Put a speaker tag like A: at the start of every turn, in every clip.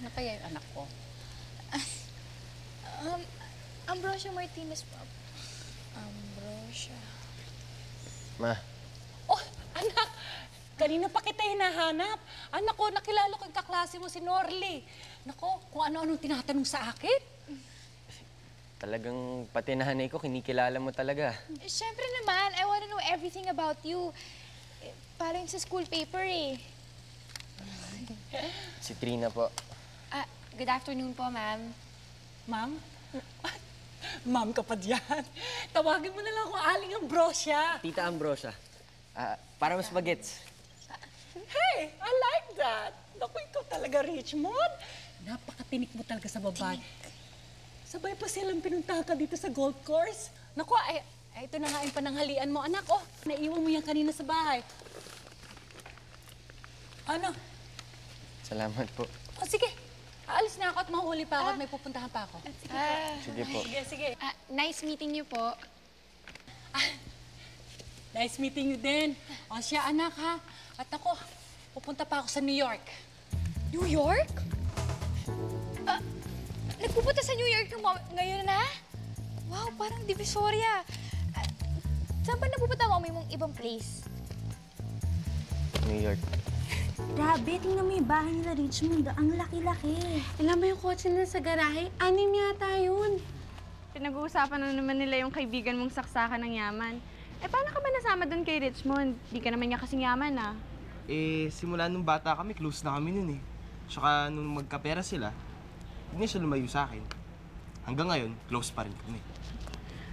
A: Ano kaya yung anak ko?
B: Ambrosia Martinez po. Ambrosia.
C: Ma.
A: Oh, anak! Kanina pa kita hinahanap. Anak ko, nakilala ko yung kaklase mo, si Norly. Nako, kung ano-anong tinatanong sa akin.
C: Talagang pati nanay ko, kinikilala mo talaga.
B: Siyempre naman, I wanna know everything about you. Parang sa school paper eh.
C: Si Trina po.
B: Good afternoon po, ma'am.
A: Ma'am? Ma'am ka pa dyan. Tawagin mo na lang kung Aling Ambrosia.
C: Tita Ambrosia. Para mas bagets.
A: Hey, I like that. Naku, ikaw talaga, Richmond. Napakatinik mo talaga sa babae. Sabay pa silang pinuntahan ka dito sa golf course. Naku, ito na nga yung pananghalian mo, anak. Oh, naiwan mo yan kanina sa bahay. Ano?
C: Salamat po.
A: Oh, sige. Aalis na ako at mahuli pa ako at may pupuntahan pa ako. Sige po.
C: Sige po.
A: Sige, sige.
B: Nice meeting you po.
A: Nice meeting you din. O siya, anak, ha? At ako, pupunta pa ako sa New York.
B: New York? Nagpupunta sa New York ngayon na? Wow, parang Divisoria. Saan ba napupunta mo? May mong ibang place?
C: New York.
D: Grabe, tingnan mo yung bahay nila Richmond. Ang laki-laki.
E: Alam mo yung kotse na sa garahe? 6 yata yun. Pinag-uusapan na naman nila yung kaibigan mong saksakan ng yaman. Eh, paano ka ba nasama doon kay Richmond? Di ka naman niya kasing yaman, ah.
F: Simula nung bata kami, close na kami nun eh. Tsaka nung magkapera sila, hindi siya lumayo sa akin. Hanggang ngayon, close pa rin kami.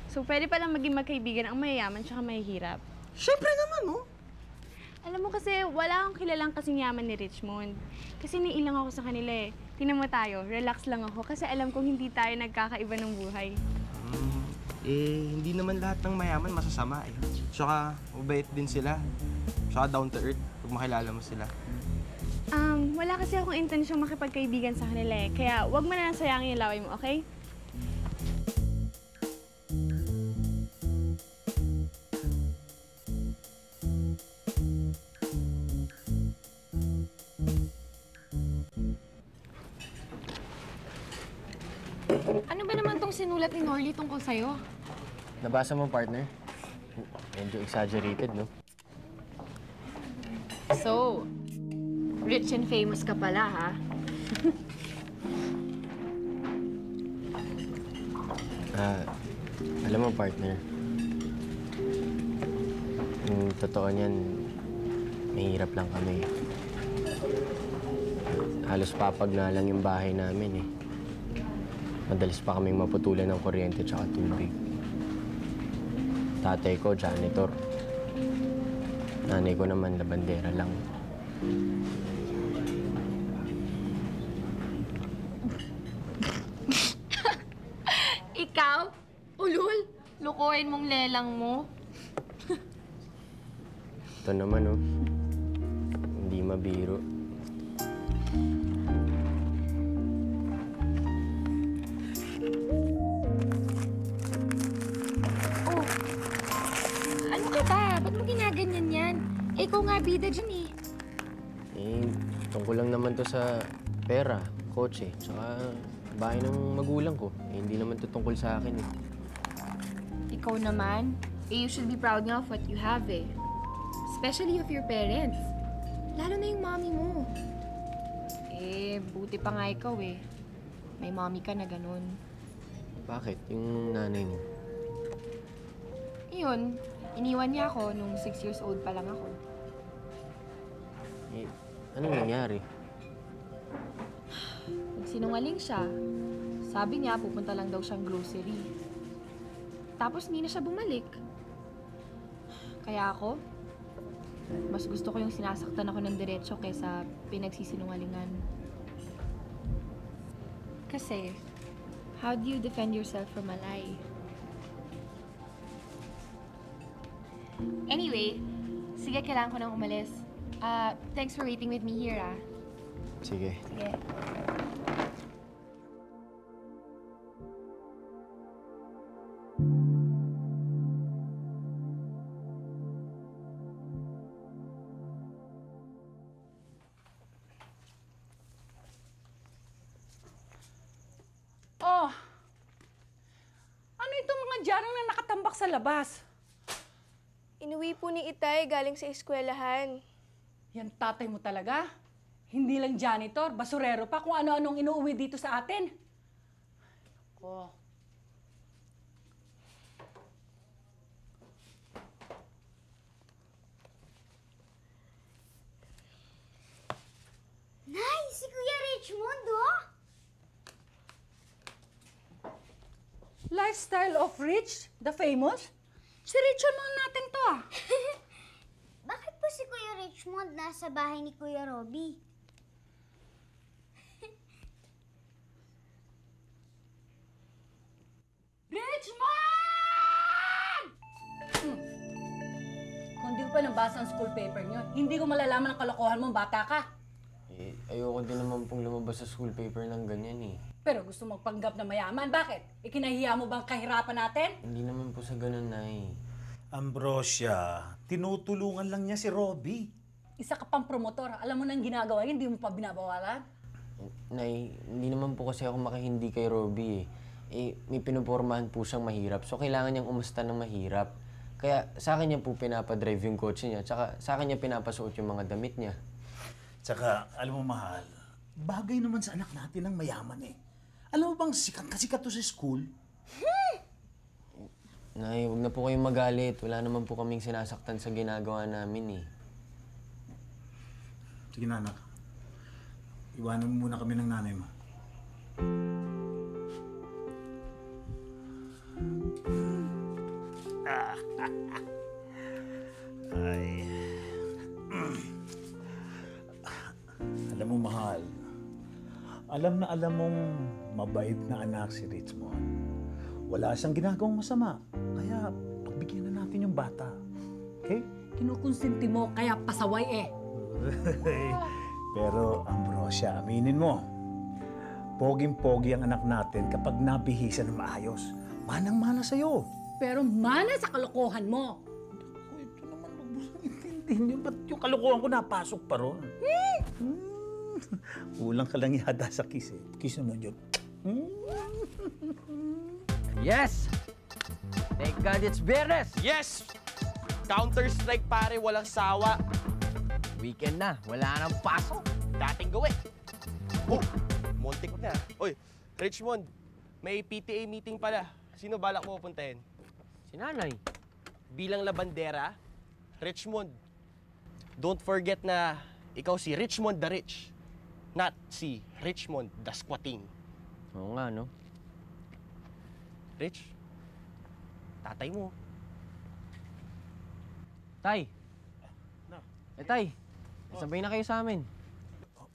E: So, pwede palang maging magkaibigan ang mayayaman tsaka mahihirap.
F: Siyempre naman, no?
E: Alam mo kasi, wala akong kilalang kasing yaman ni Richmond. Kasi nailang ako sa kanila eh. Tingnan mo tayo, relax lang ako kasi alam kong hindi tayo nagkakaiba ng buhay.
F: Hindi naman lahat ng mayaman masasama eh. Tsaka, mabait din sila. Tsaka down to earth, pag makilala mo sila.
E: Wala kasi akong intensyong makipagkaibigan sa kanila eh. Kaya wag mo na lang sayangin yung laway mo, okay?
B: Ano ba naman tong sinulat ni Norly tungkol sa'yo?
C: Nabasa mo, partner? Medyo exaggerated, no?
B: So, rich and famous ka pala, ha?
C: Alam mo, partner, yung totoo niyan, mahirap lang kami. Halos papag na lang yung bahay namin, eh. Madalas pa kaming maputulan ng kuryente tsaka tubig. Tatay ko, janitor. Nanay ko naman, labandera lang.
B: Ikaw? Ulul? Lukuhin mong lelang mo?
C: Ito naman, oh. Hindi mabiro.
B: Ano ka ba? Ba't mo ginaganyan yan? Ikaw nga bida dyan eh.
C: Tungkol lang naman to sa pera, kotse, tsaka bahay ng magulang ko. Hindi naman to tungkol sa akin, eh.
B: Ikaw naman, you should be proud nga of what you have eh. Especially of your parents. Lalo na yung mommy mo. Buti pa nga ikaw eh. May mommy ka na ganun.
C: Bakit? Yung nanay mo?
B: Yun, iniwan niya ako nung 6 years old pa lang ako.
C: Anong nangyari?
B: Nagsinungaling siya. Sabi niya, pupunta lang daw siyang grocery. Tapos hindi na siya bumalik. Kaya ako, mas gusto ko yung sinasaktan ako ng diretso kaysa pinagsisinungalingan. Kasi, how do you defend yourself from a lie? Anyway, sige, kailangan ko nang umalis. Thanks for waiting with me here, ah.
C: Sige.
B: Sige.
A: sa labas?
E: Inuwi po ni Itay galing sa eskwelahan.
A: Yan tatay mo talaga? Hindi lang janitor, basurero pa kung ano-anong inuuwi dito sa atin. Ako.
D: Nay, si Kuya Richmond, oh!
A: Lifestyle of Rich, the famous? Si Richmond natin to ah.
D: Bakit po si Kuya Richmond nasa bahay ni Kuya Robby?
A: Richmond! Kung di ko pa nabasa ang school paper niyo, hindi ko malalaman ang kalokohan mo, bata ka.
C: Eh, ayoko din naman pong lumabas sa school paper ng ganyan eh.
A: Pero gusto magpanggap na mayaman, bakit? Ikinahiya mo bang kahirapan natin?
C: Hindi naman po sa ganun, Nay.
G: Ambrosia, tinutulungan lang niya si Robby.
A: Isa ka pang promotor, alam mo nang ginagawa yun, hindi mo pa binabawalan?
C: Nay, hindi naman po kasi ako makahindi kay Robby eh. Eh, may pinupormahan po siyang mahirap, so kailangan niyang umusta ng mahirap. Kaya sa akin niya po pinapadrive yung kotse niya, tsaka sa akin niya pinapasuot yung mga damit niya.
G: Tsaka, alam mo mahal, bagay naman sa anak natin ang mayaman eh. Alam mo bang sikat to sa school?
C: Nay, huwag na po kayong magalit. Wala naman po kaming sinasaktan sa ginagawa namin eh.
G: Sige na anak, iwanan mo muna kami ng nanay mo. Ay. Alam mo, mahal, alam na alam mong mabait na anak si Richmond. Wala siyang ginagawang masama. Kaya pagbigyan na natin yung bata. Okay?
A: Kinukonsinti mo, kaya pasaway eh.
G: Pero, Ambrosia, aminin mo. Poging-pogi ang anak natin kapag nabihisan ng maayos. Manang-mana sa'yo.
A: Pero mana sa kalokohan mo.
G: Oh, ito naman, huwag mo siyang intindihin yun. Ba't yung kalokohan ko napasok pa ron? Kulang ka lang yata sa kiss eh. Kiss naman yun.
C: Yes! Thank God it's Biyernes!
F: Yes! Counter-strike pare, walang sawa.
C: Weekend na, wala nang pasok.
F: Dating gawin. Oh, muntik na. Oy, Richmond, may PTA meeting pala. Sino balak mo pupuntahin?
C: Si Nanay.
F: Bilang labandera, Richmond, don't forget na ikaw si Richmond the Rich, not si Richmond the Squating.
C: Oo nga, no?
F: Rich, tatay mo.
C: Tay! Tay, sabay na kayo sa amin.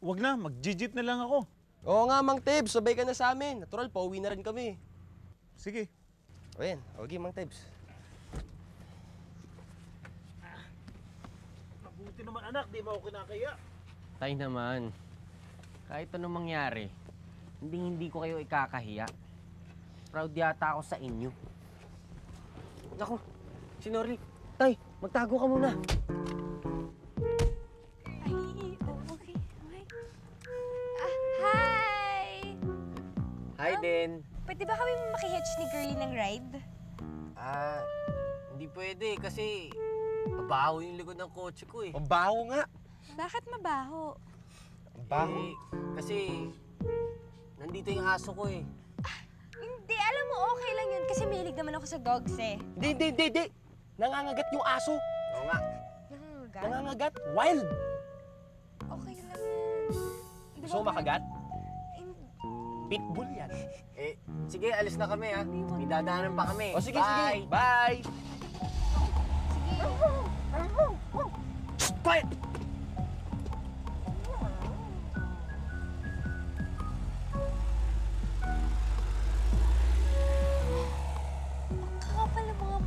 G: Huwag na, mag-jeep na lang ako.
F: Oo nga, Mang Tebs, sabay ka na sa amin. Natural, pauwi na rin kami.
G: Sige.
F: O yan, okay, Mang Tebs.
G: Mabuti naman anak, di mo ako kinakaya.
C: Tay naman, kahit anong mangyari, hindi ko kayo ikakahiya. Proud yata ako sa inyo. Naku, si Norly. Tay, magtago ka muna.
E: Okay. Hi!
C: Hi din.
E: Pwede ba kami makihitch ni Girlie ng ride?
C: Hindi pwede kasi mabaho yung likod ng kotse ko eh.
F: Mabaho nga.
E: Bakit mabaho?
F: Mabaho.
C: Eh, kasi nandito yung aso ko eh.
E: Hindi, alam mo, okay lang yun kasi mahilig naman ako sa dogs eh.
F: Hindi. Nangangagat yung aso.
C: Oo nga.
E: Nangangagat?
F: Nangangagat. Wild.
E: Okay lang yan.
F: Gusto mo makagat? Pitbull yan.
C: Eh, sige, alis na kami ha. May dadaanan pa kami.
F: O sige,
C: Bye!
F: sige. Bye! Shh, quiet!
E: Kapal ang mga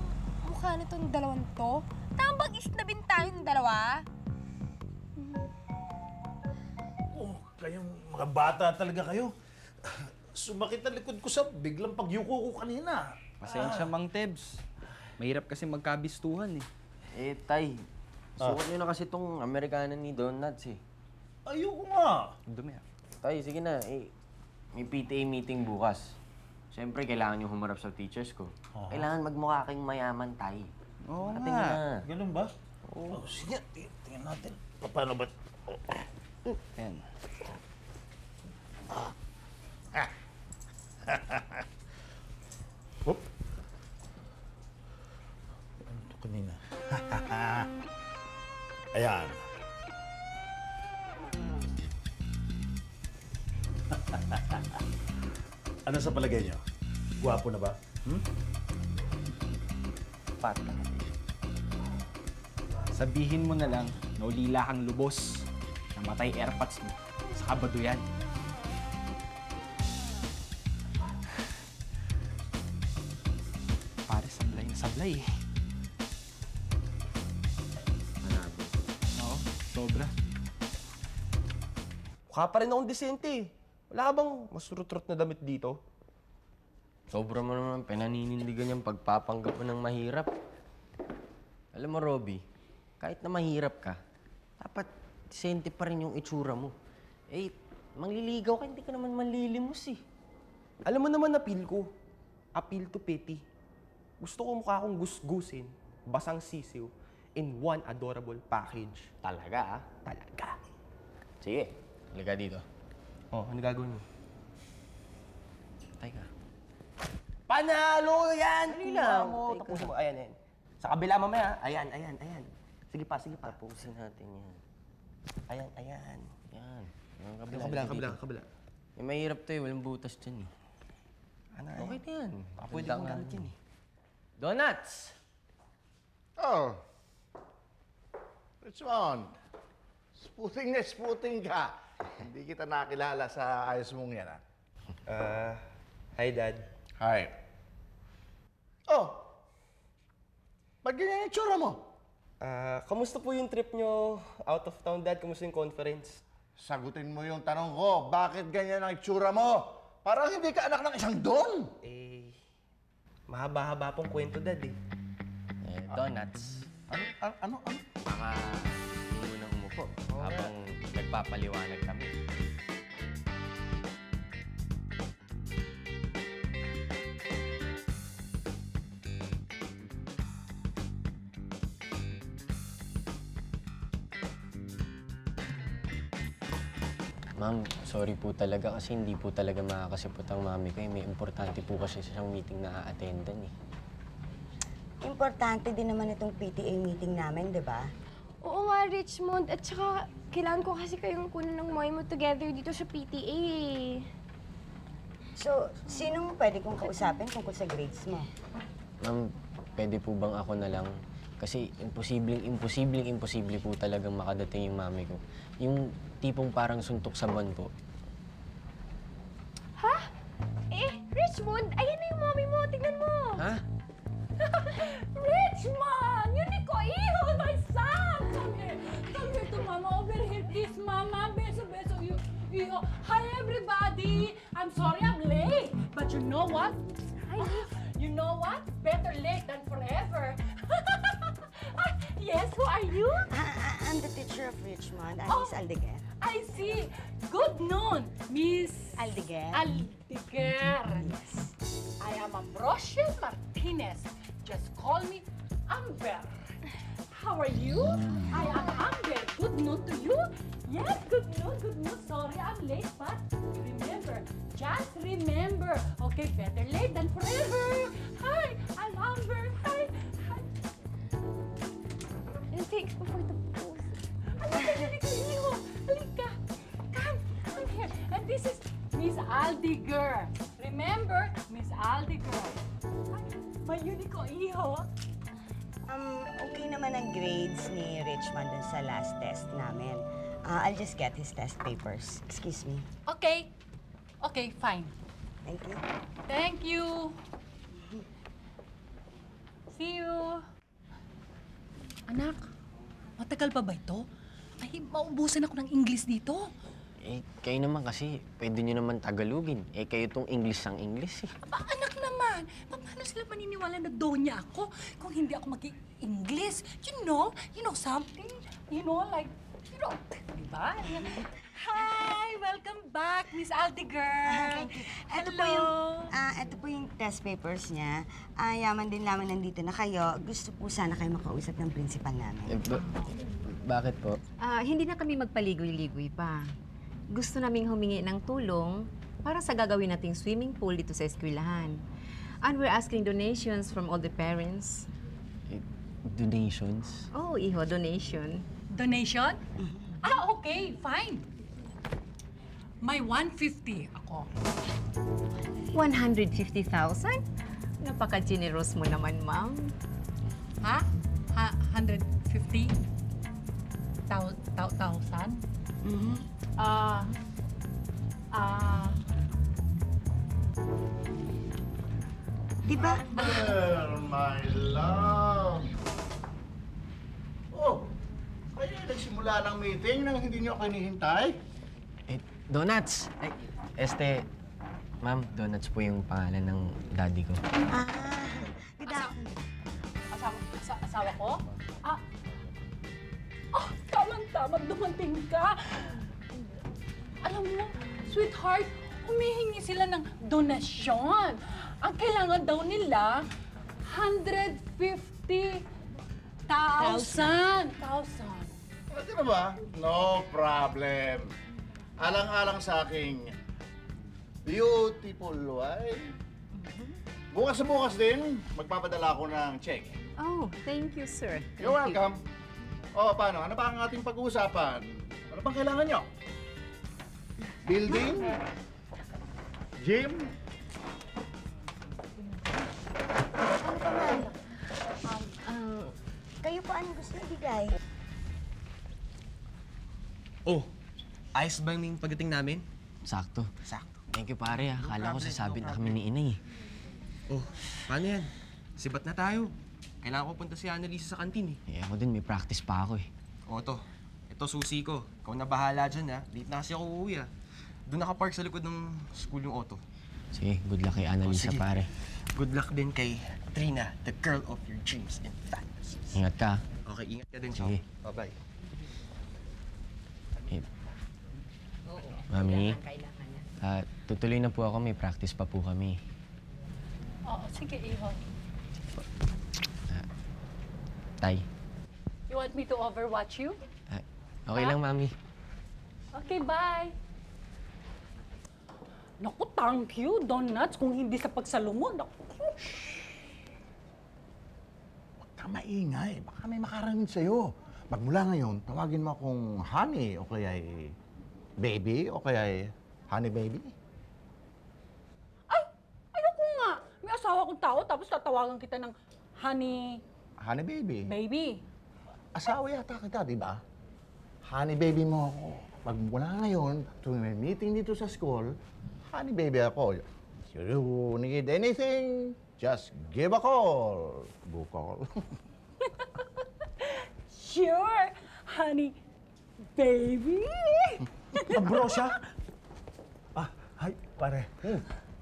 E: mukha nitong dalawang to. Tambag isnabin tayong dalawa.
G: Oh, kayong mga bata talaga kayo. Sumakit ang likod ko sa biglang pagyuko ko kanina.
H: Pasensya, Mang Tebs. Mahirap kasi magkabistuhan eh.
C: Eh, Tay, sukat nyo na kasi tong Amerikanan ni Don Nuts eh.
G: Ayoko nga.
H: Dumi ah.
C: Tay, sige na. Eh, may PTA meeting bukas. Siyempre, kailangan yung humarap sa teachers ko.
G: Aha.
C: Kailangan magmukha kayong mayaman, Tay.
H: Oo
C: Parating
H: nga.
C: na.
G: Ganun ba? Oo. Sige, tingnan natin. Paano ba?
H: Ayan.
G: Oop. Ano ito kanina? Ayan. Ano sa palagay niyo? Gwapo na ba?
H: Pat. Sabihin mo na lang na ulila kang lubos. Namatay airpods mo. Sa kabado yan. Pare, sablay na sablay eh.
C: Manabo.
H: Oo, sobra.
F: Mukha pa rin akong desente eh. Wala ka bang masurot-rot na damit dito?
C: Sobra mo naman pinaninindigan yung pagpapanggap mo ng mahirap. Alam mo, Robby, kahit na mahirap ka, dapat disente pa rin yung itsura mo. Eh, mangliligaw ka, hindi ka naman manlilimos eh.
F: Alam mo naman appeal ko. Appeal to pity. Gusto ko mukha akong gusgusin, basang sisiw, in one adorable package.
C: Talaga, ah?
F: Talaga.
C: Sige, halika dito.
F: Oh, ano gagawin mo?
C: Tay ka.
F: Panalo yan!
C: Dali lang.
F: Mo.
C: Teka.
F: Tapusin mo. Ayan, ayan. Sa kabila mamaya. Ayan, ayan, ayan. Sige pa, sige pa.
C: Tapusin natin yan.
F: Ayan, ayan.
C: Yan. Yung
F: Yung kabila,
C: dito.
F: kabila, kabila.
C: Yung mahirap to eh, walang butas dyan eh.
F: Ano,
C: Okay na yan.
F: Pwede
C: Ganda
F: kong
C: nga.
F: gamit yan eh.
C: Donuts!
I: Oh. Richmond, sputing ka. Hindi kita nakilala sa ayos mong yan, ah.
F: Hi, Dad.
I: Hi. Oh. Ba't ganyan yung tsura mo?
F: Kamusta po yung trip nyo out of town, Dad? Kamusta yung conference?
I: Sagutin mo yung tanong ko, bakit ganyan ang itsura mo? Parang hindi ka anak ng isang don.
F: Eh, mahaba-haba pong kwento, Dad eh.
C: Donuts.
I: Ano?
C: Baka hindi mo nang umupo habang nagpapaliwanag kami. Ma'am, sorry po talaga kasi hindi po talaga makakasipot ang mami ko. May importante po kasi siyang meeting na a-attendan eh.
J: Importante din naman itong PTA meeting namin, di ba?
B: Oo nga, Richmond. At saka, kailangan ko kasi kayong kunin ng moy mo together dito sa PTA eh.
J: So, sinong pwede kong kausapin tungkol sa grades mo?
C: Ma'am, pwede po bang ako na lang? Kasi imposible po talagang makadating yung mami ko. Yung tipong parang suntok sa buwan po.
B: Ha? Eh, Richmond, ayan na yung mommy mo. Tignan mo.
C: Ha?
A: Richmond! Unico, hijo, my son! Come here to mama. Over here, please, mama. Beso, beso. Hijo. Hi, everybody. I'm sorry I'm late. But you know what? You know what? Better late than forever. Yes, who are you?
J: I'm the teacher of Richmond. I'm
A: Oh.
J: Miss Aldeguer.
A: I see. Good noon, Miss
J: Aldeguer?
A: Aldeguer.
J: Yes.
A: I am Ambrosio Martinez. Just call me Amber. How are you? I am Amber. Good noon to you? Yes, good noon, good noon. Sorry I'm late, but remember, just remember. Okay, better late than forever. Hi, I'm Amber. Hi, hi.
B: And thanks for the post.
A: Halika, halika, hijo. Halika. Come here. And this is Miss Aldeguer. Remember, Miss Aldeguer. My unico, hijo.
J: Okay naman ang grades ni Richmond dun sa last test namin. I'll just get his test papers. Excuse me.
A: Okay. Okay, fine.
J: Thank you.
A: Thank you. See you. Anak, matagal pa ba ito? Ay, maubusan ako ng English dito.
C: Eh, kayo naman kasi, pwede nyo naman Tagalogin. Eh, kayo tong English ang English eh.
A: Aba, anak naman, paano sila maniniwala na donya ako kung hindi ako mag-English? You know something? You know, like, you know, di ba? Hi, welcome welcome back, Miss Aldi girl.
J: Ito po yung test papers niya. Yaman din namin nandito na kayo. Gusto po sana kayo makausap ng principal namin.
C: Bakit po?
K: Hindi na kami magpaligoy-ligoy pa. Gusto naming humingi ng tulong para sa gagawin nating swimming pool dito sa eskwelahan. And we're asking donations from all the parents.
C: Donations?
K: Oh, iho, donation.
A: Donation? Okay, fine. May 150 ako.
K: 150,000? Napaka-generous mo naman, ma'am.
A: Ha? 150? Thousand?
J: Diba?
I: My love. Oh, kayo nagsimula ng meeting nang hindi niyo ako hinihintay?
C: Donuts! Ma'am, Donuts po yung pangalan ng daddy ko.
A: Asawa ko? Tamang-tama, dumating ka. Alam mo, sweetheart, humihingi sila ng donasyon. Ang kailangan daw nila, 150,000.
I: Pwede na ba? No problem. Alang-alang sa aking beautiful wife. Bukas na bukas din, magpapadala ako ng check.
K: Oh, thank you, sir.
I: You're welcome. Paano? Ano ba ang ating pag-uusapan? Ano bang kailangan nyo? Building? Gym?
J: Kayo po anong gusto ibigay?
F: Oh, ayos ba yung pagdating namin?
C: Sakto.
F: Sakto.
C: Thank you, pare. Akala ko sasabit na kami ni Inay.
F: Oh, paano yan? Sibat na tayo. Kailangan ko punta si Annalisa sa kantin
C: Ako din, may practice pa ako
F: Ito susi ko. Ikaw na bahala dyan Late na kasi ako uuwi Doon nakapark sa likod ng school yung auto.
C: Sige, good luck kay Annalisa, pare.
F: Good luck din kay Trina, the girl of your dreams and fantasies.
C: Ingat ka.
F: Okay, ingat ka din,
C: Sige.
F: Bye-bye.
C: Mami, tutuloy na po ako. May practice pa po kami.
A: Oo, sige, Iho.
C: Tay.
A: You want me to overwatch you?
C: Okay lang, Mami.
A: Okay, bye. Naku, thank you, Donuts. Kung hindi sa pagsalumon, naku.
I: Huwag ka maingay. Baka may makaramin sa'yo. Magmula ngayon, tawagin mo akong honey o kaya baby o kaya honey baby.
A: Ayoko nga. May asawa kong tao, tapos tatawagan kita ng honey...
I: Honey baby.
A: Baby.
I: Asawa yata kita, di ba? Honey baby mo ako. Magmula ngayon, tuwing may meeting dito sa school, honey baby ako. If you need anything, just give a call. Bukol.
A: Sure, honey baby.
G: Ambrosia? Hi, pare.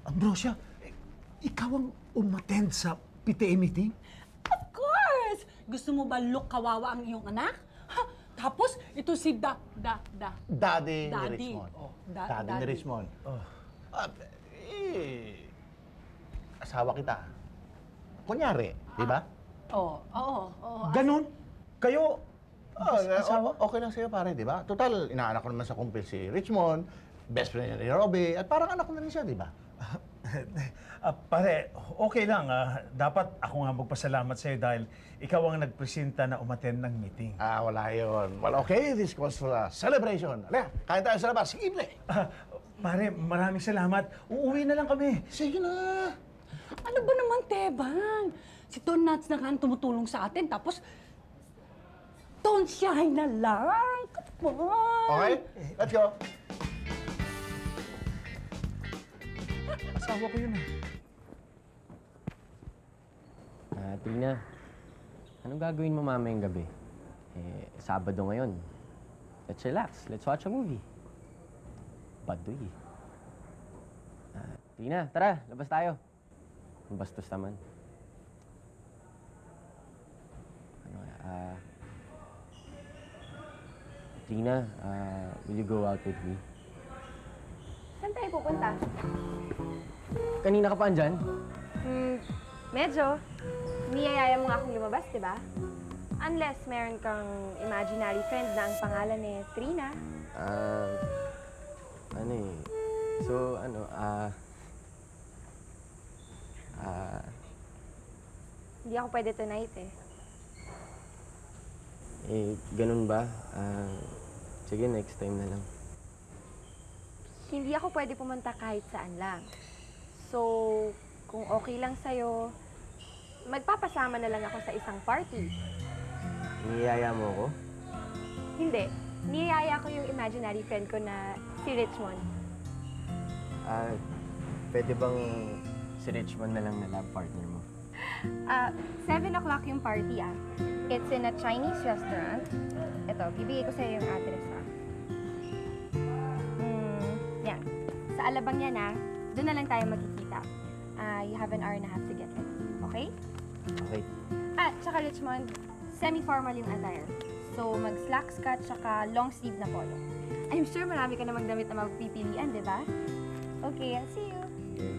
G: Ambrosia, ikaw ang umattend sa PTA meeting?
A: Of course! Gusto mo ba look kawawa ang iyong anak? Tapos, ito si
I: Daddy ni Richmond.
A: Daddy
I: ni Richmond. Asawa kita. Kunyari, di ba?
A: Oo.
G: Ganon? Kayo?
I: Okay lang sa'yo, pare, di ba? Total, inaanak ko naman sa kumpil si Richmond, best friend ni Robbie, at parang anak ko na rin siya, di ba?
G: Pare, okay lang. Dapat ako nga magpasalamat sa'yo dahil ikaw ang nagpresenta na umattend ng meeting.
I: Wala yun. Well, okay, this calls for a celebration. Alea, kain tayo sa labas. Sige,
G: Pare, maraming salamat. Uuwi na lang kami.
I: Sige na.
A: Ano ba naman, Teban? Si Donuts na nga ang tumutulong sa atin, tapos don't shy na lang. Come on.
I: Okay, let's go.
G: Asawa ko yun
C: Trina, anong gagawin mo mamayang gabi? Sabado ngayon. Let's relax. Let's watch a movie. Baduy. Trina, tara. Labas tayo. Ang bastos naman. Trina, will you go out with me?
B: Saan tayo pupunta?
C: Kanina ka pa andyan?
B: Medyo. Niyayaya mo nga akong lumabas, di ba? Unless meron kang imaginary friend na ang pangalan ni Trina. Hindi ako pwede tonight eh.
C: Ganun ba? Sige, next time na lang.
B: Hindi ako pwede pumunta kahit saan lang. So, kung okay lang sa'yo, magpapasama na lang ako sa isang party.
C: Niyaya mo ako?
B: Hindi. Niyaya ko yung imaginary friend ko na si Richmond.
C: Pwede bang si Richmond na lang na lab partner mo?
B: 7 o'clock yung party It's in a Chinese restaurant. Ito, bibigay ko sa'yo yung address Yan. Sa alabang yan doon na lang tayo magkikita. You have an hour and a half to get ready. Okay?
C: Okay.
B: Tsaka Richmond, semi-formal yung attire. So, mag-slacks ka tsaka long sleeve na polo. I'm sure marami ka namang damit na magpipilian, di ba? Okay, I'll see you.
C: Okay.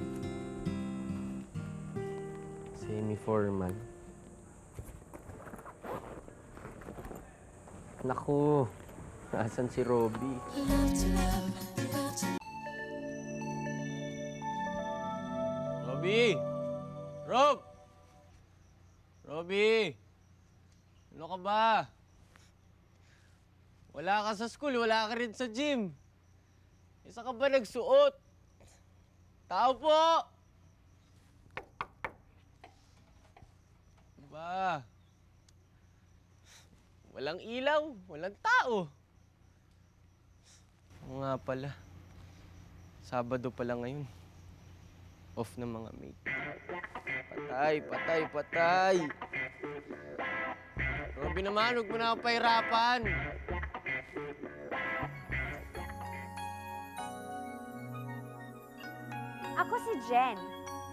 C: Semi-formal. Naku, nasan si Robby?
F: Robby! Rob! Robby! Ano ka ba? Wala ka sa school, wala ka rin sa gym. Isa ka ba nagsuot? Tao po! Ba? Walang ilaw, walang tao. Oo nga pala. Sabado pala ngayon. Off ng mga maid. Patay, patay, patay. Robby naman, huwag mo na ako pahirapan.
B: Ako si Jen,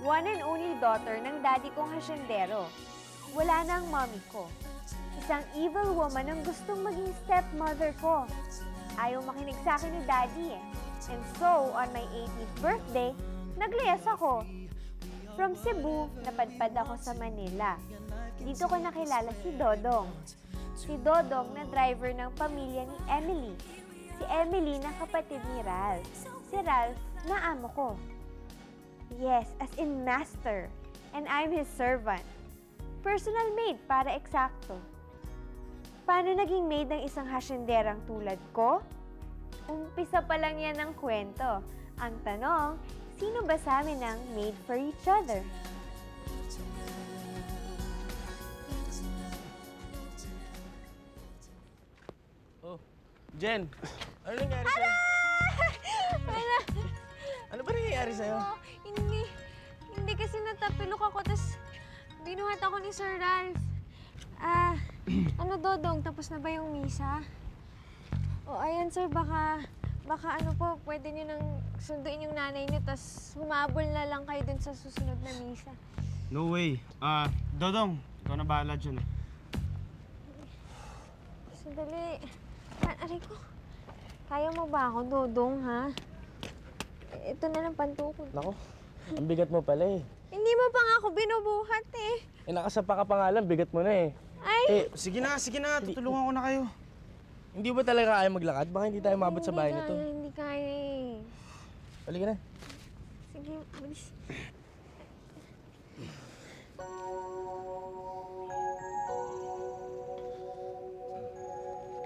B: one and only daughter ng daddy kong hasyendero. Wala na ang mommy ko. Isang evil woman ang gustong maging stepmother ko. Ayaw makinig sa akin ni daddy eh. And so, on my 18th birthday, nagliyas ako. From Cebu, napadpad ako sa Manila. Dito ko nakilala si Dodong. Si Dodong na driver ng pamilya ni Emily. Si Emily na kapatid ni Ralph. Si Ralph na amo ko. Yes, as in master. And I'm his servant. Personal maid para eksakto. Paano naging maid ng isang hasyenderang tulad ko? Umpisa pa lang yan ng kwento. Ang tanong, sino ba sa amin ang made for each other?
F: Oh, Jen, ano nangyari sa'yo? Ano ba nangyayari sa'yo?
B: Hindi kasi natapilok ako, tapos binuhat ako ni Sir Ralph. Ano, Dodong, tapos na ba yung misa? O, ayan, sir, baka ano po, pwede niyo nang sunduin yung nanay niyo, tapos humabol na lang kayo dun sa susunod na misa.
H: No way. Dodong, ikaw na bahala dyan.
B: Sandali. Aray ko. Kaya mo ba ako, Dodong, ha? Ito na lang pantukod.
F: Nako, ang bigat mo pala eh.
B: Hindi mo pa nga ako binubuhat eh.
F: Nakasapa ka pa nga lang, bigat mo na eh.
B: Ay!
H: Sige na, tutulungan ko na kayo.
F: Hindi ba talaga kaya maglakad? Baka hindi tayo mabot sa bahay nito.
B: Hindi kaya eh.
F: Halika na.
B: Sige, bilis.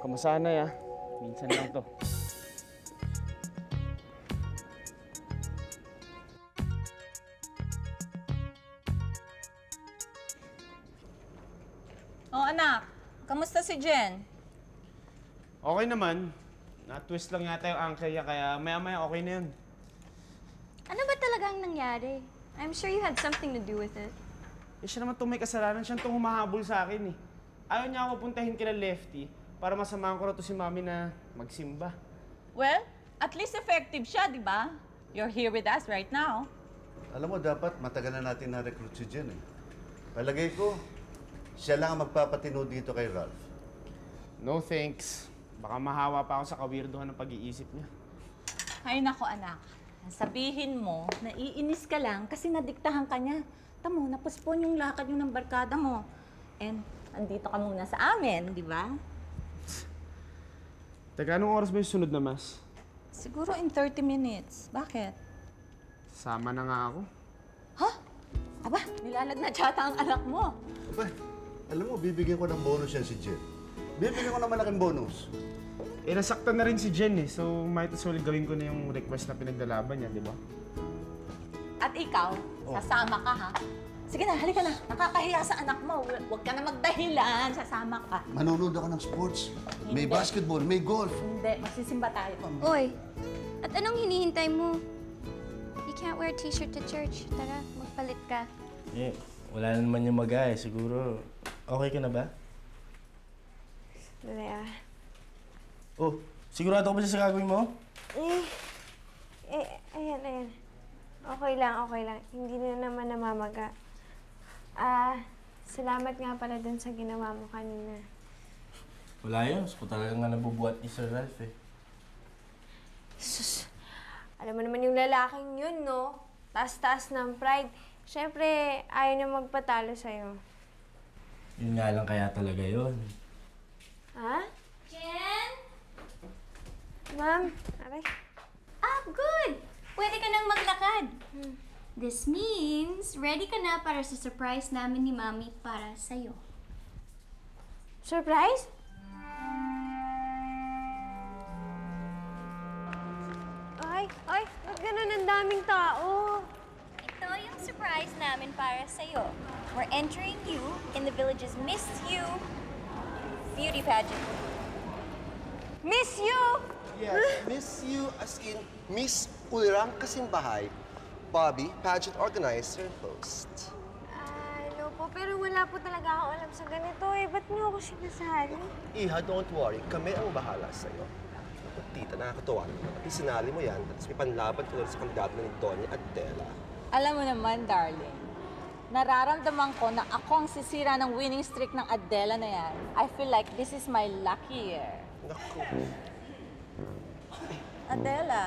H: Kamasanay minsan lang to.
A: Oh, anak. Kamusta si Jen?
H: Okay naman. Na-twist lang yata yung ankle niya, kaya maya-maya okay na yun.
E: Ano ba talagang nangyari? I'm sure you had something to do with it.
H: Siya naman itong may kasalanan, siya itong humahabol sa akin eh. Ayaw niya ako puntahin kila Lefty para masamahan ko na to si Mami na magsimba.
A: Well, at least effective siya, di ba? You're here with us right now.
L: Alam mo, dapat matagal na natin na-recruit si Jen eh. Palagay ko, siya lang ang magpapatino dito kay Ralph.
H: No thanks. Baka mahawa pa ako sa kawirduhan ng pag-iisip niya.
A: Ay nako, anak.
M: Sabihin mo, naiinis ka lang kasi nadiktahan ka niya. Tamo, napospon yung lakad yung ng barkada mo. And andito ka muna sa amin, di ba?
H: Teka, anong oras ba yung sunod na mas?
M: Siguro in 30 minutes. Bakit?
H: Sama na nga ako.
M: Ha? Aba, nilalagnat yata ang anak mo.
L: Aba, alam mo, bibigyan ko ng bonus yan si Jen. Bibigyan ko ng malaking bonus.
H: Eh, nasaktan na rin si Jen eh. So, might as well gawin ko na yung request na pinaglalaban niya, di ba?
M: At ikaw, sasama ka ha? Sige na, halika na. Nakakahiya sa anak mo. Huwag ka na magdahilan. Sasama ka.
L: Manonood ako ng sports. May
M: Hindi.
L: basketball, may golf.
M: Hindi, magsisimba tayo.
N: Oy, at anong hinihintay mo? You can't wear a t-shirt to church. Tara, magpalit ka.
F: Eh, wala na naman yung mag-ay. Siguro, okay ka na ba?
B: Dali
F: Oh, sigurado ka ba sa gagawin mo?
B: Ayan. Okay lang. Hindi na naman namamaga. Salamat nga pala dun sa ginawa mo kanina.
F: Wala yun. Gusto ko talaga nga nabubuhat ni Sir Ralph eh.
B: Sus, alam mo naman yung lalaking yun, no? Taas-taas ng pride. Siyempre, ayaw niya magpatalo sa'yo.
F: Yun nga lang kaya talaga yun.
B: Ha?
N: Jen?
B: Ma'am, aray.
N: Ah, good! Pwede ka nang maglakad. This means, ready ka na para sa surprise namin ni Mami para sa'yo.
B: Surprise? Ay, ba't ganun ang daming tao?
N: Ito yung surprise namin para sa'yo. We're entering you in the village's Miss You beauty pageant.
B: Miss You!
O: Yes, Miss You as in Miss Ulirang Kasimbahay, Bobby, pageant organizer, host.
B: Ano po, pero wala po talaga ako alam sa ganito eh. Ba't niyo ako sinasali?
O: Iha, don't worry. Kami ang bahala sa'yo. Tita, nakakatuwa naman. Pati sinali mo yan, tapos may panlaban ko sa kandidato ni Doña Adela.
M: Alam mo naman, darling, nararamdaman ko na ako ang sisira ng winning streak ng Adela na yan. I feel like this is my lucky year.
O: Naku.
M: Adela.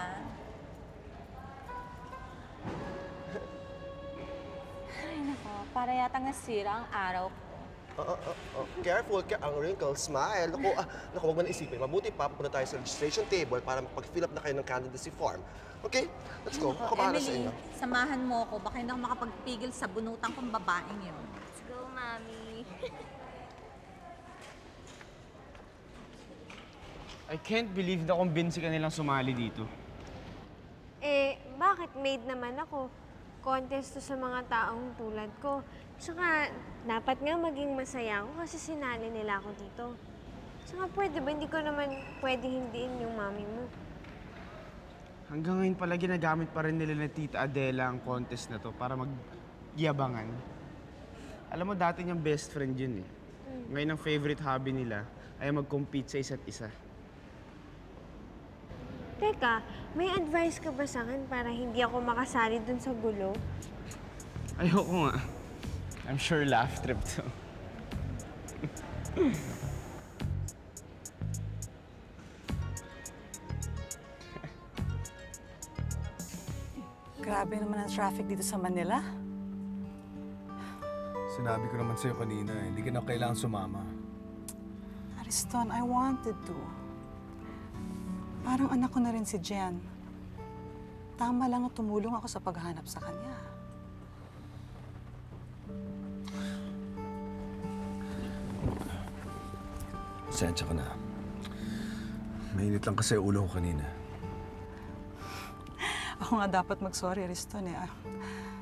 M: Ay, nako. Para yata nasira ang araw ko.
O: Careful, ang wrinkle, smile. Naku, huwag mo na isipin. Mabuti pa, pupunta tayo sa registration table para makapag-fill up na kayo ng candidacy form. Okay? Let's go. Ako bahala sa
M: Emily,
O: inyo.
M: samahan mo ako. Baka hindi ako makapagpigil sa bunutang kong babaeng yun.
N: Let's go, Mami.
H: I can't believe na kumbinsi ka nilang sumali dito.
B: Eh, bakit maid naman ako? Contest to sa mga taong tulad ko. Tsaka, dapat nga maging masaya ako kasi sinali nila ako dito. Tsaka pwede ba, hindi ko naman pwede hindiin yung mami mo.
H: Hanggang ngayon pala ginagamit pa rin nila na Tita Adela ang contest na to para magyabangan. Alam mo, dati niyang best friend yun eh. Ngayon ang favorite hobby nila ay mag-compete sa isa't isa.
B: Teka, may advice ka ba sa akin para hindi ako makasali dun sa gulo?
H: Ayoko nga. I'm sure laugh trip to.
A: Grabe naman ang traffic dito sa Manila.
P: Sinabi ko naman sa'yo kanina, hindi ka na kailangan sumama.
A: Ariston, I wanted to. Parang anak ko na rin si Jen. Tama lang na tumulong ako sa paghahanap sa kanya.
P: Pasensya ka na. Mainit lang kasi ulo ko kanina.
A: Ako nga dapat mag-sorry, Ariston eh.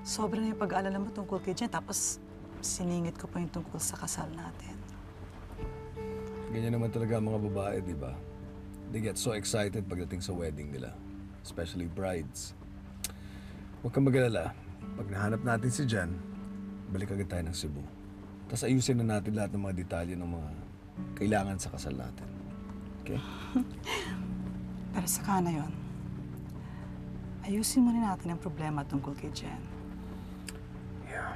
A: Sobra na yung pag-aalala mo tungkol kay Jen, tapos siningit ko pa yung tungkol sa kasal natin.
P: Ganyan naman talaga ang mga babae, di ba? They get so excited pagdating sa wedding nila. Especially brides. Huwag kang mag-alala. Pag nahanap natin si Jen, balik agad tayo ng Cebu. Tapos ayusin na natin lahat ng mga detalye ng mga kailangan sa kasal natin. Okay?
A: Pero saka na yun, ayusin muna natin ang problema tungkol kay Jen.
P: Yeah.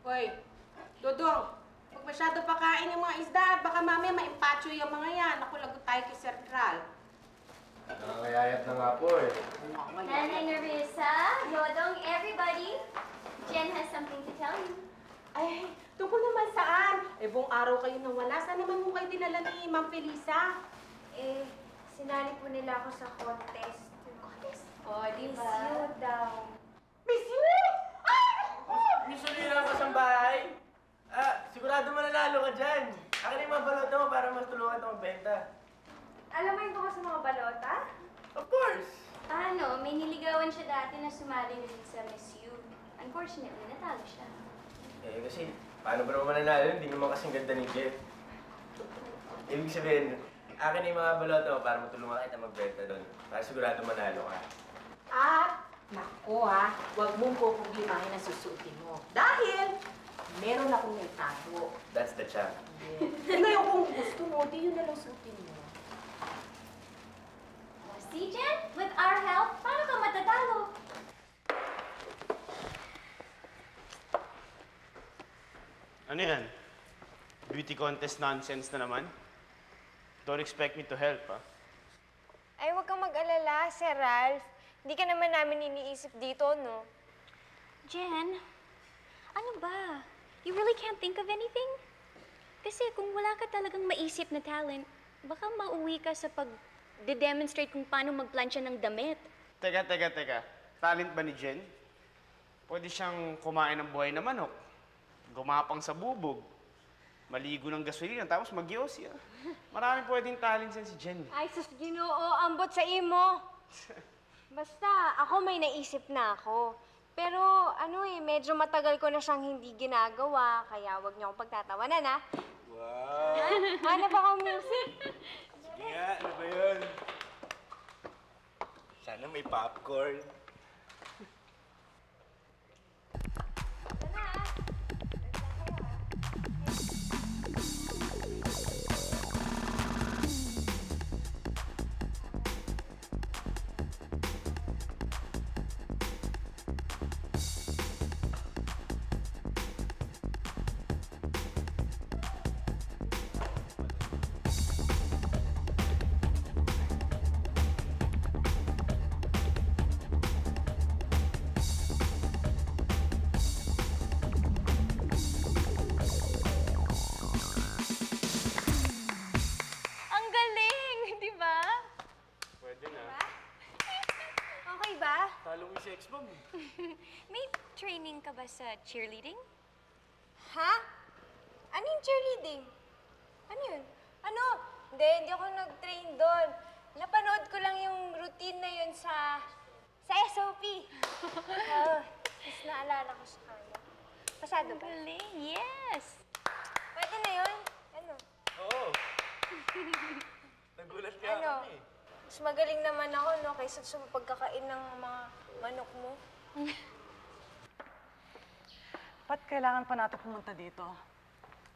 Q: Hoy, Dodong, pag masyado pakain yung mga isda. Baka mamaya maimpacho yung mga yan. Ako, lagot tayo kay Central.
F: Nakakayayat na nga po eh.
N: Nanay Nerissa, Dodong, everybody. Jen has something to tell you.
Q: Ay, tungkol naman saan? Eh, buong araw kayo nawala. Saan naman mo kayo dinala ni Ma'am Felisa?
B: Eh, sinali po nila ako sa contest. Contest?
Q: Oh, di ba?
B: Miss you daw.
Q: Miss you?
F: Miss Olina ka sa bahay. Sigurado mananalo ka dyan. Akin yung mga balota mo para mas tulungan ito magbenta.
B: Alam mo yung tungkol sa mga balota?
F: Of course!
N: Ano, may niligawan siya dati na sumali rin sa Miss You. Unfortunately, natalo siya.
F: Eh, kasi paano ba naman mananalo? Hindi naman kasing ganda ni Jeff. Ibig sabihin, akin na yung mga balota mo para matulungan kita magbenta doon. Para sigurado manalo ka.
Q: Naku huwag mong pupuglimahin ang susuotin mo. Dahil, meron akong naitago.
F: That's the champ.
Q: Ngayon kung gusto mo, di yun na lang suotin mo.
N: See, Jen? With our help, paano ka matatalo?
H: Ano yan? Beauty contest nonsense na naman? Don't expect me to help, ha?
B: Ay, huwag kang mag-alala, Sir Ralph. Hindi ka naman namin iniisip dito, no?
N: Jen, ano ba? You really can't think of anything? Kasi kung wala ka talagang maisip na talent, baka mauwi ka sa pag-demonstrate kung paano magplansya ng damit.
H: Teka. Talent ba ni Jen? Pwede siyang kumain ng buhay na manok, gumapang sa bubog, maligo ng gasolina, tapos mag-yosi. Maraming pwedeng talent yan si Jen.
B: Ay, sus, Ginoo, ambot sa imo. Basta, ako may naisip na ako. Pero, medyo matagal ko na siyang hindi ginagawa, kaya wag niyo akong pagtatawanan, ha?
H: Wow!
B: Ano ba akong music?
H: Sige nga, ano ba yun? Sana may popcorn.
B: Ang galing, di ba?
H: Pwede na.
B: Okay ba?
H: Talo mo si ex-mom.
N: May training ka ba sa cheerleading?
B: Ha? Ano yung cheerleading? Ano yun? Hindi ako nag-train doon. Napanood ko lang yung routine na yun sa SOP. Mas naalala ko sa kanya. Pasado ba?
N: Galing, yes!
B: Pwede na yun? Ano?
H: Oo. Nagulat ka
B: Ano?
H: kami.
B: Mas magaling naman ako, no? Kaysa sa pagkakain ng mga manok mo.
A: Ba't kailangan pa natin pumunta dito?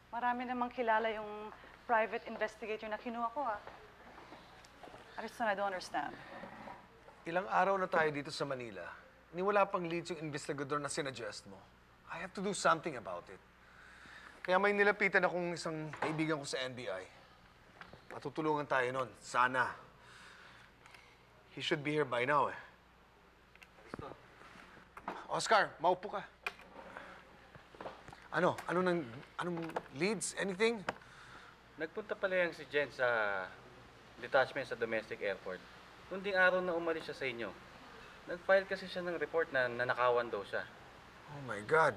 A: Marami namang kilala yung private investigator na kinuha ko, Ariston, I don't understand.
P: Ilang araw na tayo dito sa Manila. Ni wala pang leads yung investigador na sinuggest mo. I have to do something about it. Kaya may nilapitan akong isang kaibigan ko sa NBI. Matutulungan tayo nun. Sana. He should be here by now, Oscar, maupo ka. Anong leads? Anything?
R: Nagpunta pala yan si Jen sa detachment sa domestic airport. Kunding araw na umalis siya sa inyo. Nag-file kasi siya ng report na nanakawan daw siya.
P: Oh my God.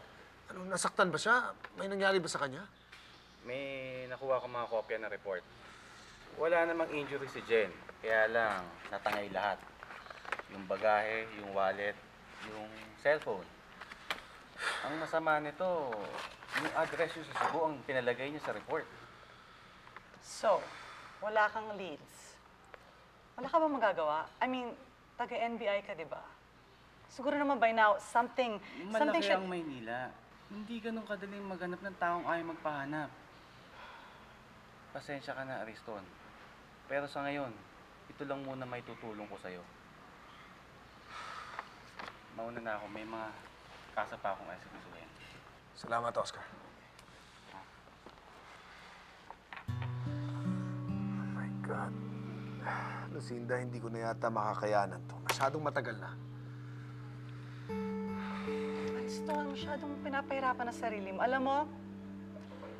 P: Nasaktan ba siya? May nangyari ba sa kanya?
R: May nakuha ko mga kopya ng report. Wala namang injury si Jen. Kaya lang, natangay lahat. Yung bagahe, yung wallet, yung cellphone. Ang masama nito, yung address niyo sa Cebu ang pinalagay niya sa report.
A: So, wala kang leads. Wala ka ba magagawa? I mean, taga-NBI ka, di ba? Siguro naman by now, something
R: Malaki
A: should...
R: ang Maynila. Hindi ganun kadaling maghanap ng taong ayaw magpahanap. Pasensya ka na, Ariston. Pero sa ngayon, ito lang muna may tutulong ko sa'yo. Mauna na ako. May mga kasa pa akong asikasuhin.
P: Salamat, Oscar. Lucinda, hindi ko na yata makakayanan to. Masyadong matagal na.
A: Winston, masyadong pinapahirapan ang sarili mo. Alam mo,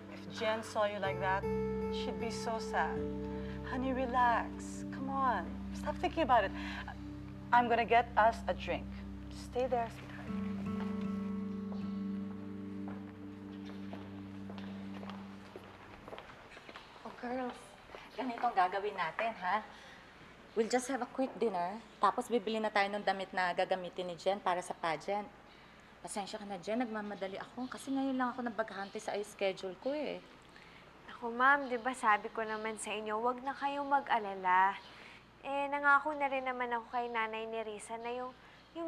A: if Jen saw you like that, she'd be so sad. Honey, relax. Come on. Stop thinking about it. I'm gonna get us a drink. Stay there, sweetheart.
M: Oh, girls, ganitong gagawin natin, ha? We'll just have a quick dinner, tapos bibili na tayo ng damit na gagamitin ni Jen para sa pageant. Pasensya ka na, Jen. Nagmamadali ako kasi ngayon lang ako nabaghante sa schedule ko, eh.
B: Ako, ma'am, di ba sabi ko naman sa inyo, wag na kayong mag-alala. Eh, nangako na rin naman ako kay Nanay ni Risa na yung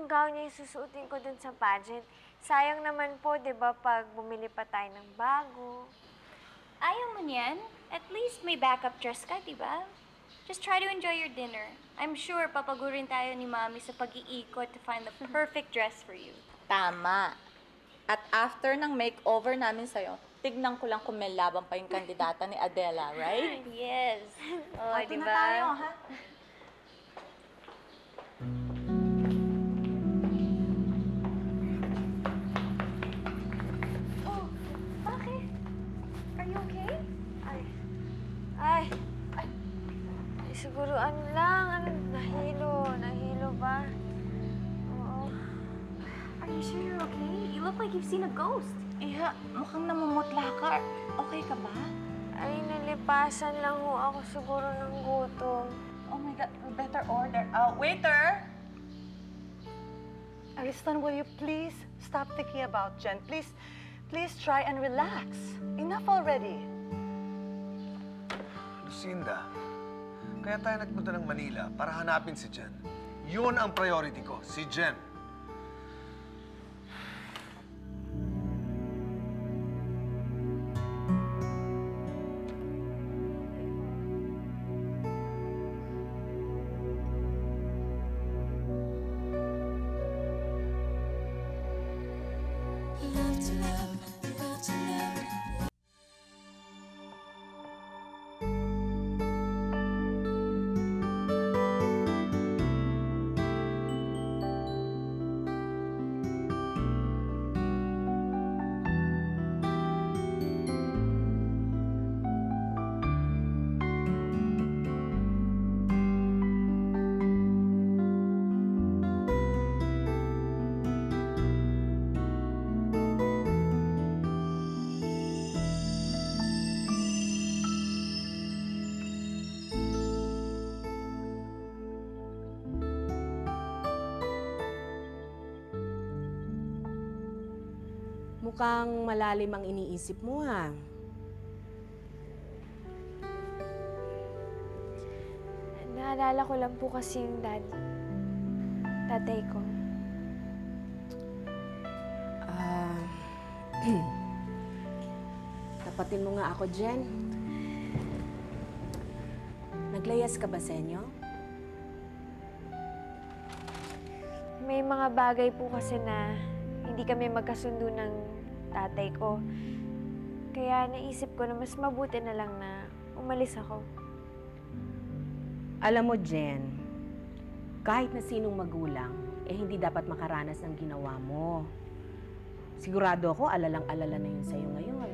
B: gown niya yung susuotin ko dun sa pageant. Sayang naman po, di ba, pag bumili pa tayo ng bago.
N: Ayaw mo niyan? At least may backup dress ka, di ba? Just try to enjoy your dinner. I'm sure papagurin tayo ni Mami sa pag-iikot to find the perfect dress for you.
M: Tama. At after ng makeover namin sa'yo, tignan ko lang kung may laban pa yung kandidata ni Adela, right?
N: Yes. Oh,
M: Party
N: di
M: na
N: ba?
M: tayo, ha?
B: Oh, bakit? Are you okay? Ay, siguro nahilo ba? Oo.
N: Are you sure you're okay? You look like you've seen a ghost.
M: Iha, mukhang namumutla ka. Okay ka ba?
B: Ay, nalipasan lang ho ako siguro ng gutom.
M: Oh my God, we better order. Waiter!
A: Ariston, will you please stop thinking about Jen? Please try and relax. Enough already.
P: Lucinda, kaya tayo nagpunta ng Manila para hanapin si Jen. Yun ang priority ko, si Jen.
Q: Mukhang malalim ang iniisip mo, ha?
B: Naalala ko lang po kasi yung tatay ko.
Q: Tapatin mo nga ako, Jen. Naglayas ka ba sa inyo?
B: May mga bagay po kasi na hindi kami magkasundo ng tatay ko. Kaya naisip ko na mas mabuti na lang na umalis ako.
Q: Alam mo, Jen, kahit na sinong magulang, hindi dapat makaranas ng ginawa mo. Sigurado ako, alalang-alala na yun sa'yo ngayon.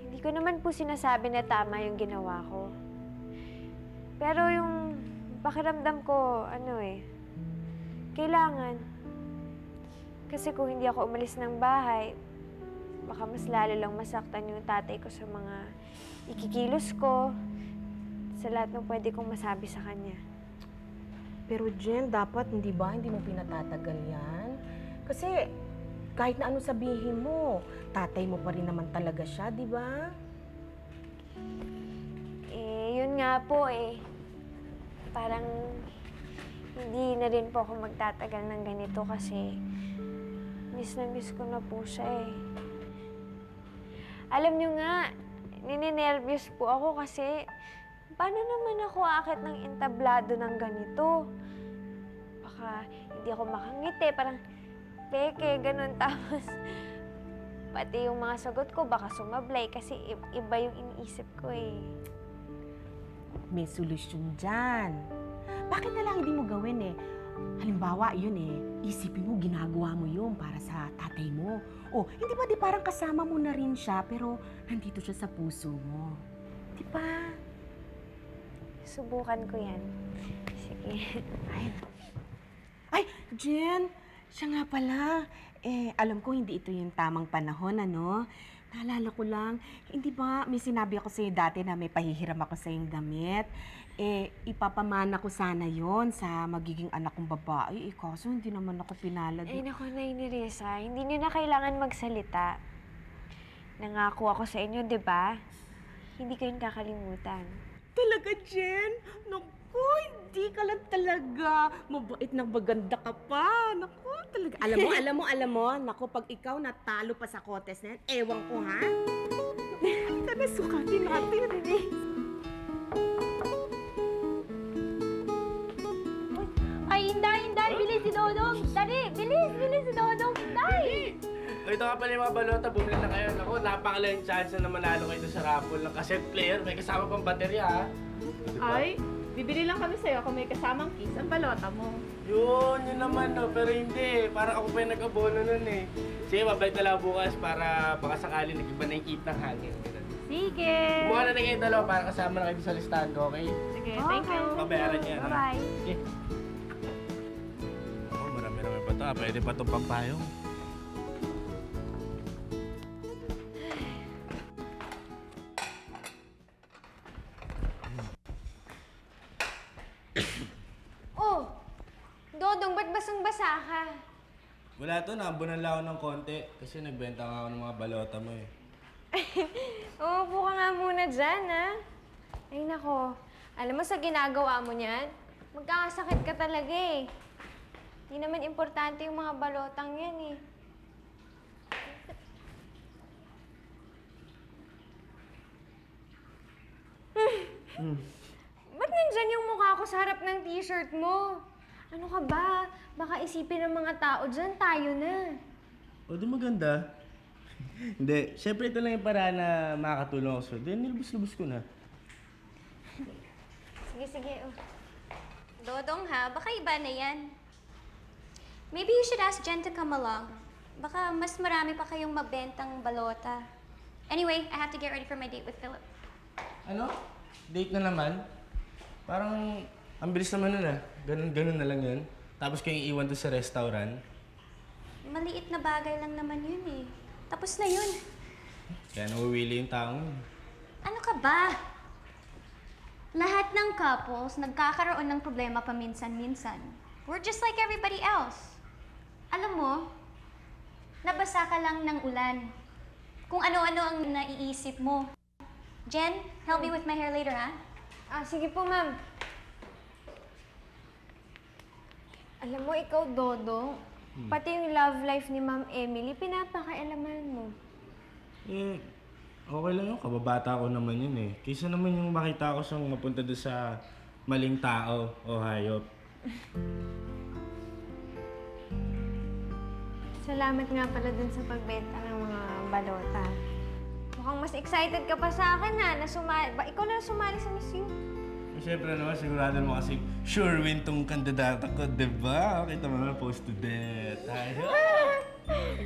B: Hindi ko naman po sinasabi na tama yung ginawa ko. Pero yung pakiramdam ko, kailangan. Kasi kung hindi ako umalis ng bahay, baka mas lalo lang masaktan yung tatay ko sa mga ikikilos ko, sa lahat ng pwede kong masabi sa kanya.
Q: Pero Jen, dapat hindi mo pinatatagal yan? Kasi kahit na ano sabihin mo, tatay mo pa rin naman talaga siya, di ba?
B: Yun nga po parang hindi na rin po ako magtatagal ng ganito kasi miss na miss ko na po siya Alam niyo nga, nininervyos po ako kasi paano naman ako aakit ng entablado ng ganito? Baka hindi ako makangiti, parang peke, ganun. Tapos pati yung mga sagot ko baka sumablay kasi iba yung iniisip ko
Q: may solusyon dyan. Bakit na lang hindi mo gawin eh? Halimbawa, yun eh, isipin mo, ginagawa mo yun para sa tatay mo. O, hindi ba di parang kasama mo na rin siya, pero nandito siya sa puso mo. Di ba?
B: Subukan ko yan. Sige.
Q: Ay, Jen, siya nga pala. Alam ko hindi ito yung tamang panahon, ano? Naalala ko lang, hindi ba may sinabi ako sa'yo dati na may pahihiram ako sa iyong damit? Ipapamana ko sana yon sa magiging anak kong babae. Kaso hindi naman ako pinalad.
B: Ay, naku, Nay Risa, hindi niyo na kailangan magsalita. Nangako ako sa inyo, di ba? Hindi kayo kakalimutan.
Q: Talaga, Jen? Naku, hindi ka lang talaga. Mabait na maganda ka pa. Naku, talaga. Alam mo. Naku, pag ikaw natalo pa sa contest na yan, ewan ko, ha? Halika na, sukatin natin.
N: Ay, Inday, bilis si Dodong. Dali, bilis si Dodong. Inday!
F: O, ito nga pala yung mga balota, bumili na kayo. Naku, napakalayang chance na manalo kayo sa raffle ng cassette player. May kasama pang baterya, ha?
E: Ay, bibili lang kami sa'yo kung may kasamang kiss ang balota mo.
F: Yun naman, no. Pero hindi, parang ako pa yung nag-abono nun, eh. Sige, mabalik na lang bukas para baka sakali nag-iba na yung heat ng hangin.
E: Sige!
F: Kumuha na kayo dalawa para kasama na kayo sa listahan ko, okay?
E: Sige, thank you.
F: Pabayaran niya, ha?
B: Bye-bye.
F: Sige. Oh, marami-rami pa ito, ha? Pwede pa itong pampayong.
B: Oh! Dodong, ba't basang-basa ka?
F: Wala to, naambunan lang ako ng konti kasi nagbenta nga ako ng mga balota mo, eh.
B: Umupo ka nga muna dyan, ha? Ay, nako. Alam mo, sa ginagawa mo niyan, magkakasakit ka talaga, eh. Hindi naman importante yung mga balotang yan, eh. Ba't nandyan yung mukha ko sa harap ng t-shirt mo? Ano ka ba? Baka isipin ng mga tao dyan, tayo na.
F: O, di maganda. Hindi, syempre ito lang yung paraan na makakatulong ako sa'yo. Then, nilubos-lubos ko na.
N: Sige. Oh. Dodong ha, baka iba na yan. Maybe you should ask Jen to come along. Baka mas marami pa kayong mabentang balota. Anyway, I have to get ready for my date with Philip.
F: Ano? Date na naman? Parang, ang bilis naman nun, ah. Ganun na lang yun. Tapos kayong iwan doon sa restaurant.
N: Maliit na bagay lang naman yun eh. Tapos na yun.
F: Kaya nawiwili yung taong yun.
N: Ano ka ba? Lahat ng couples nagkakaroon ng problema paminsan-minsan. We're just like everybody else. Alam mo, nabasa ka lang ng ulan. Kung ano-ano ang naiisip mo. Jen, help me with my hair later, ha?
B: Sige po, ma'am. Alam mo, ikaw, Dodong, pati yung love life ni Ma'am Emily, pinapakailaman mo.
F: Okay lang yun. Kababata ko naman yun, eh. Kaysa naman yung makita ko siyang mapunta doon sa maling tao o hayop.
B: Salamat nga pala dun sa pagbenta ng mga balota. Mukhang mas excited ka pa sa akin, ha? Ikaw na sumali sa Miss You.
F: Siyempre naman, sigurado mo kasi sure win tong kandidata ko, diba? Kita mo naman, post to death.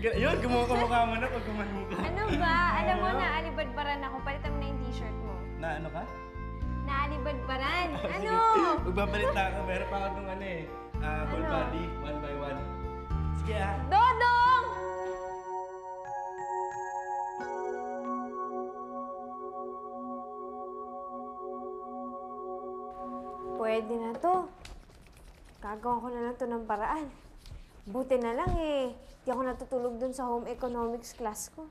F: Yun, kumukha mo na pag kumanin ka.
B: Ano ba? Alam mo, naalibadbaran ako. Palitan mo na yung t-shirt mo.
F: Na ano ka?
B: Naalibadbaran. Ano?
F: Magbabalita ka. Meron pa ako nung whole body, 1 by 1. Sige, ha?
B: Dodong! Pwede na to. Gagawa ko na lang to ng paraan. Buti na lang eh. Di ako natutulog dun sa home economics class ko.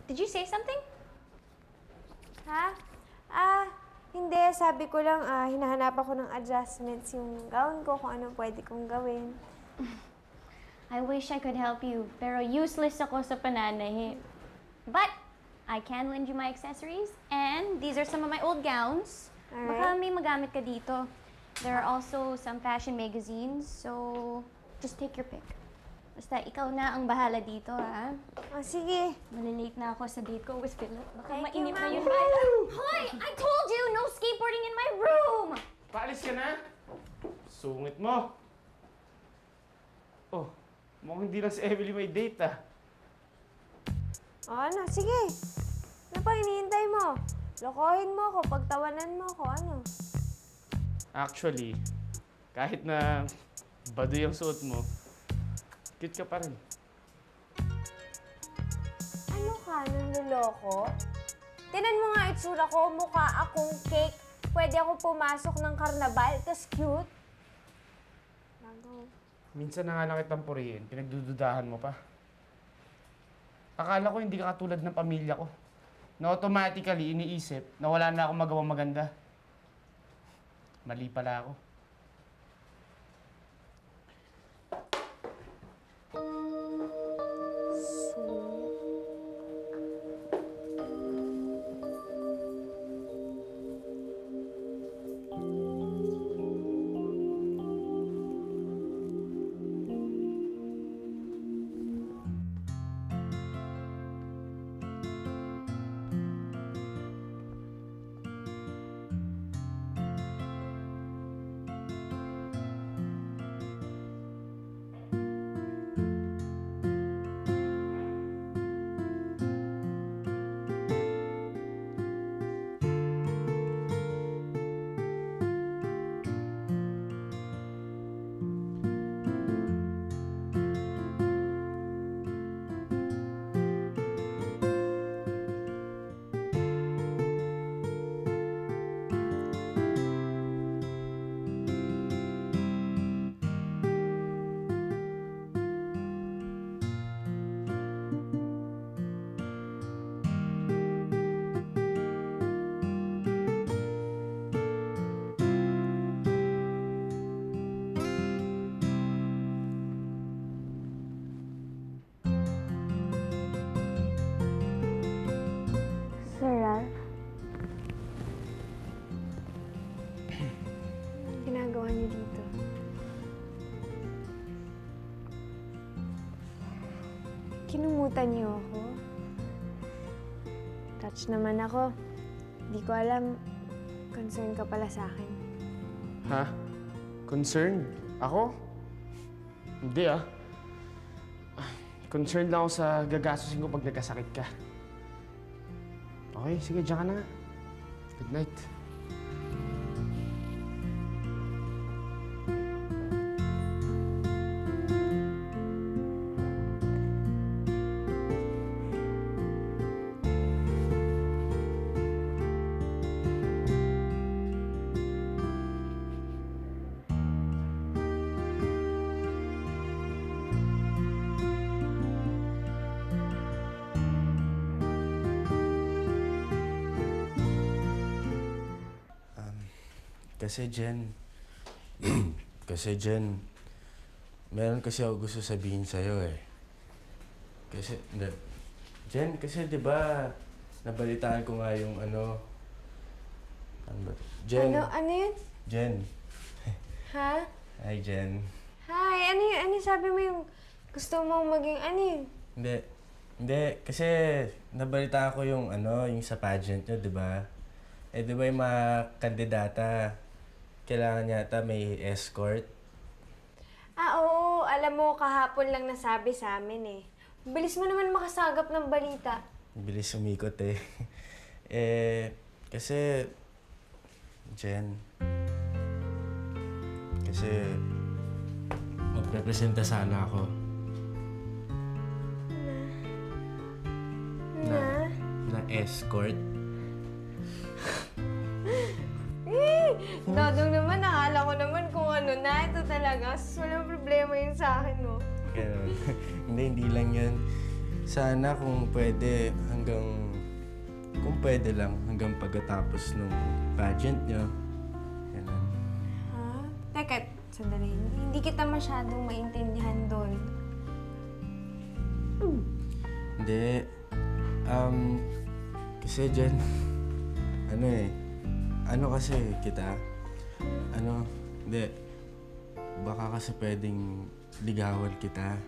N: Did you say something?
B: Ha? Hindi. Sabi ko lang, hinahanap ako ng adjustments yung gown ko, kung ano pwede kong gawin.
N: I wish I could help you, pero useless ako sa pananahi. But I can lend you my accessories, and these are some of my old gowns. Baka may magamit ka dito. There are also some fashion magazines, so just take your pick. Basta ikaw na ang bahala dito, ha?
B: Oh, sige.
N: Malilate na ako sa date ko with Philip. Baka
B: Thank
N: mainip
B: you,
N: na
B: Ma'am.
N: yun. Hoy! I told you, no skateboarding in my room!
H: Paalis ka na? Sungit mo. Oh, mukhang hindi lang si Emily may date, ah.
B: O ano, sige. Ano pa hinihintay mo? Lokohin mo ako, pagtawanan mo ako, ano?
H: Actually, kahit na baduy ang suot mo, cute ka pa rin.
B: Ano ka, nanloloko? Tinan mo nga itsura ko, mukha akong cake. Pwede ako pumasok ng karnabal, tas cute.
H: Minsan na nga lang kitang purihin, pinagdududahan mo pa. Akala ko hindi ka katulad ng pamilya ko. Na automatically iniisip na wala na akong magawang maganda. Mali pala ako.
B: ginagawa niyo dito? Kinumutan niyo ako. Touch naman ako. Di ko alam, concern ka pala sa akin.
H: Ha? Concerned? Ako? Hindi ah. Concerned lang ako sa gagastusin ko pag nagkasakit ka. Okay, sige, diyan ka na. Good night.
F: Kasi Jen, meron kasi ako gusto sabihin sa'yo eh. Jen, kasi di ba nabalitaan ko nga yung ano ba? Jen.
B: Ano yun?
F: Jen.
B: Ha?
F: Hi, Jen.
B: Hi, ano yun? Ano sabi mo yung gusto mong maging ano yun?
F: Hindi, kasi nabalitaan ko yung yung sa pageant nyo, di ba? Eh, di ba yung mga kandidata, kailangan yata may escort?
B: Oo. Alam mo, kahapon lang nasabi sa amin eh. Bilis mo naman makasagap ng balita.
F: Bilis umikot eh. Kasi... Jen... Kasi... magrepresenta sana ako. Na escort.
B: Dadong naman, nakala ko naman kung ano na. Ito talaga. Walang problema yun sa akin, no?
F: Ganun. Hindi lang yun. Sana kung pwede lang hanggang pagkatapos nung pageant nyo. Ganun.
B: Ha? Teka, sandali. Hindi kita masyadong maintindihan doon.
F: Hindi. Kasi Jen, kasi kita, hindi, baka kasi pwedeng ligawan kita.